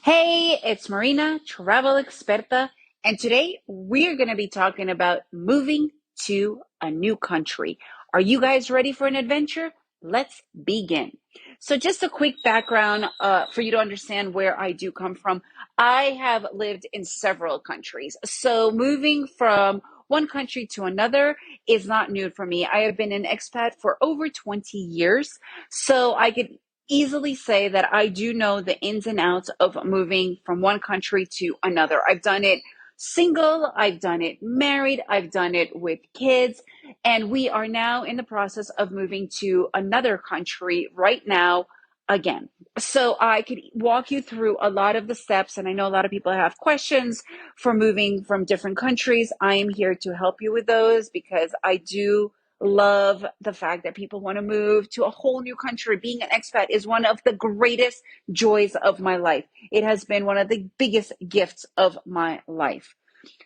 Hey, it's Marina, travel experta, and today we're going to be talking about moving to a new country. Are you guys ready for an adventure? Let's begin. So, just a quick background for you to understand where I do come from. I have lived in several countries. So, moving from one country to another is not new for me. I have been an expat for over 20 years. So, I could easily say that I do know the ins and outs of moving from one country to another. I've done it single, I've done it married, I've done it with kids, and we are now in the process of moving to another country right now again. So I could walk you through a lot of the steps, and I know a lot of people have questions for moving from different countries. I am here to help you with those because I do love the fact that people want to move to a whole new country. Being an expat is one of the greatest joys of my life. It has been one of the biggest gifts of my life.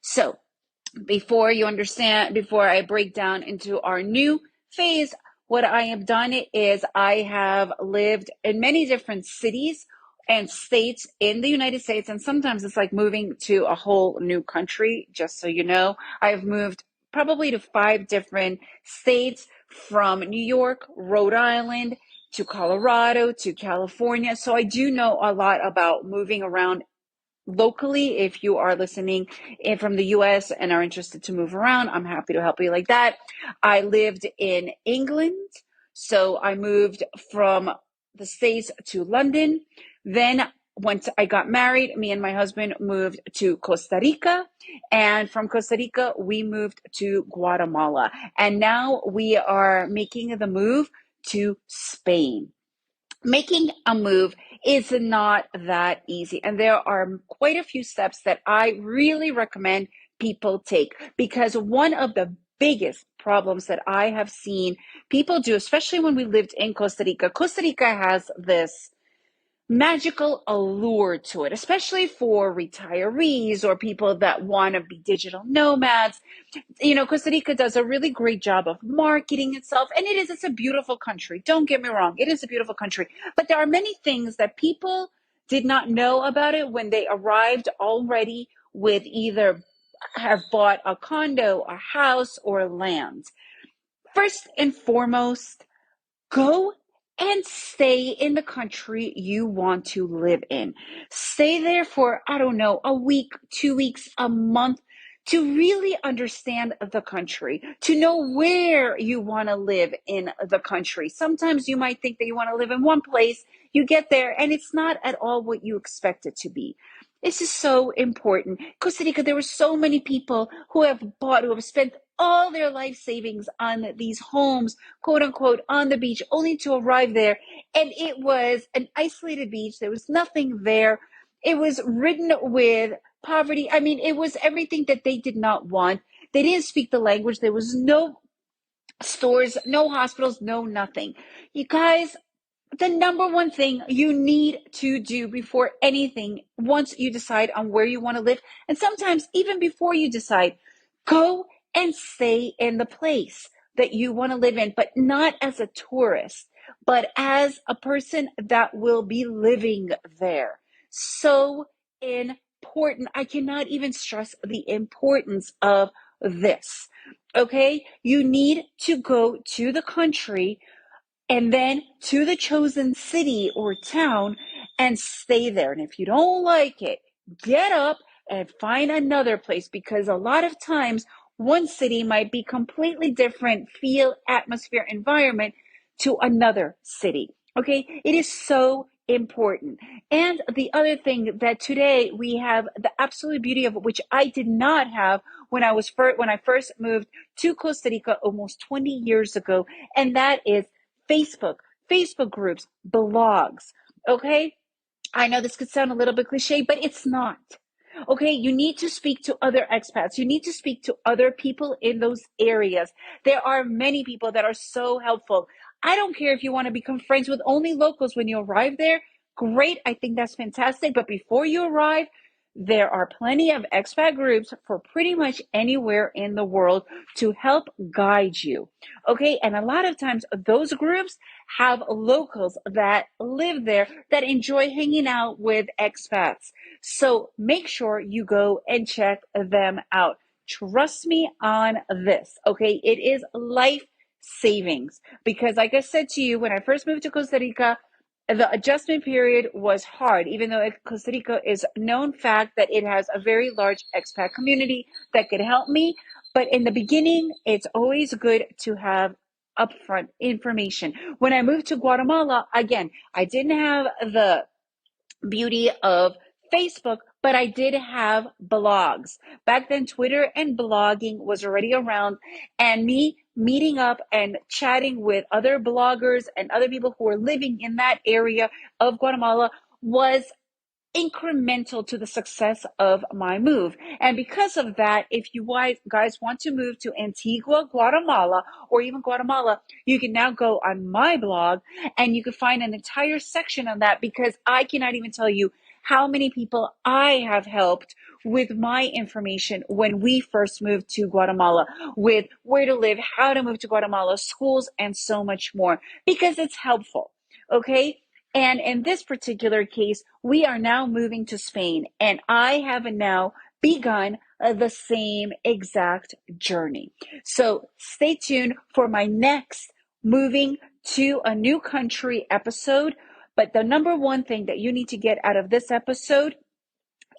So, before I break down into our new phase, what I have done is I have lived in many different cities and states in the United States. And sometimes it's like moving to a whole new country, just so you know. I've moved probably to 5 different states from New York, Rhode Island, to Colorado, to California. So I do know a lot about moving around locally. If you are listening in from the US and are interested to move around, I'm happy to help you like that. I lived in England, so I moved from the States to London. Then once I got married, me and my husband moved to Costa Rica, and from Costa Rica we moved to Guatemala, and now we are making the move to Spain. Making a move is not that easy. And there are quite a few steps that I really recommend people take, because one of the biggest problems that I have seen people do, especially when we lived in Costa Rica has this magical allure to it, especially for retirees or people that want to be digital nomads. Costa Rica does a really great job of marketing itself, and it's a beautiful country. Don't get me wrong. It is a beautiful country, but there are many things that people did not know about it when they arrived already with either have bought a condo, a house, or land. First and foremost, go and stay in the country you want to live in. Stay there for, I don't know, a week, 2 weeks, a month, to really understand the country, to know where you want to live in the country. Sometimes you might think that you want to live in one place, you get there, and it's not at all what you expect it to be. This is so important. Costa Rica, there were so many people who have spent all their life savings on these homes, quote unquote, on the beach, only to arrive there. And it was an isolated beach. There was nothing there. It was ridden with poverty. I mean, it was everything that they did not want. They didn't speak the language. There was no stores, no hospitals, no nothing. You guys, the number one thing you need to do before anything, once you decide on where you want to live, and sometimes even before you decide, go and stay in the place that you want to live in, but not as a tourist, but as a person that will be living there. So important. I cannot even stress the importance of this. Okay, you need to go to the country and then to the chosen city or town and stay there. And if you don't like it, get up and find another place, because a lot of times one city might be completely different feel, atmosphere, environment to another city. Okay, it is so important. And the other thing that today we have the absolute beauty of, which I did not have when I first moved to Costa Rica almost 20 years ago, and that is Facebook, Facebook groups, blogs. Okay, I know this could sound a little bit cliche, but it's not. Okay, you need to speak to other expats. You need to speak to other people in those areas. There are many people that are so helpful. I don't care if you want to become friends with only locals when you arrive there. Great, I think that's fantastic. But before you arrive, there are plenty of expat groups for pretty much anywhere in the world to help guide you. Okay, and a lot of times those groups have locals that live there that enjoy hanging out with expats. So make sure you go and check them out. Trust me on this, okay? It is life savings because, like I said to you, when I first moved to Costa Rica, the adjustment period was hard, even though Costa Rica is known fact that it has a very large expat community that could help me. But in the beginning, it's always good to have upfront information. When I moved to Guatemala, again, I didn't have the beauty of Facebook, but I did have blogs. Back then, Twitter and blogging was already around, and me meeting up and chatting with other bloggers and other people who were living in that area of Guatemala was incremental to the success of my move. And because of that, if you guys want to move to Antigua, Guatemala, or even Guatemala, you can now go on my blog and you can find an entire section on that because I cannot even tell you how many people I have helped with my information when we first moved to Guatemala, with where to live, how to move to Guatemala, schools, and so much more, because it's helpful. Okay. And in this particular case, we are now moving to Spain, and I have now begun the same exact journey. So stay tuned for my next moving to a new country episode. But the number one thing that you need to get out of this episode,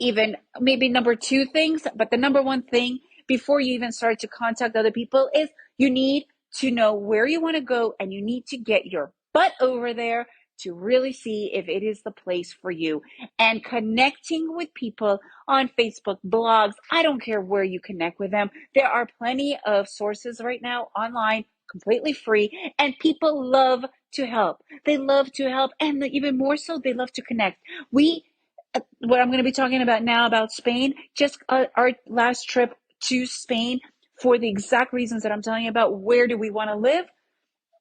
even maybe number two things, but the number one thing before you even start to contact other people is you need to know where you want to go, and you need to get your butt over there to really see if it is the place for you. And connecting with people on Facebook, blogs, I don't care where you connect with them. There are plenty of sources right now online, completely free, and people love to help. They love to help, and even more so, they love to connect. What I'm going to be talking about now about Spain, just our last trip to Spain, for the exact reasons that I'm telling you about, where do we want to live?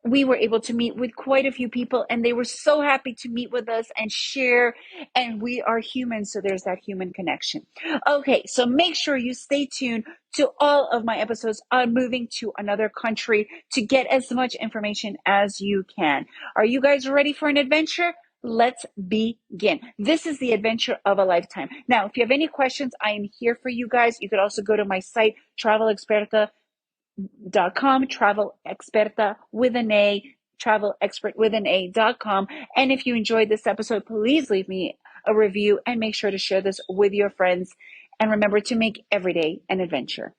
We were able to meet with quite a few people, and they were so happy to meet with us and share. And we are humans, so there's that human connection. Okay, so make sure you stay tuned to all of my episodes on moving to another country to get as much information as you can. Are you guys ready for an adventure? Let's begin. This is the adventure of a lifetime. Now, if you have any questions, I am here for you guys. You could also go to my site, travelexperta.com, travel experta with an A, travel expert with an A.com. And if you enjoyed this episode, please leave me a review and make sure to share this with your friends. And remember to make every day an adventure.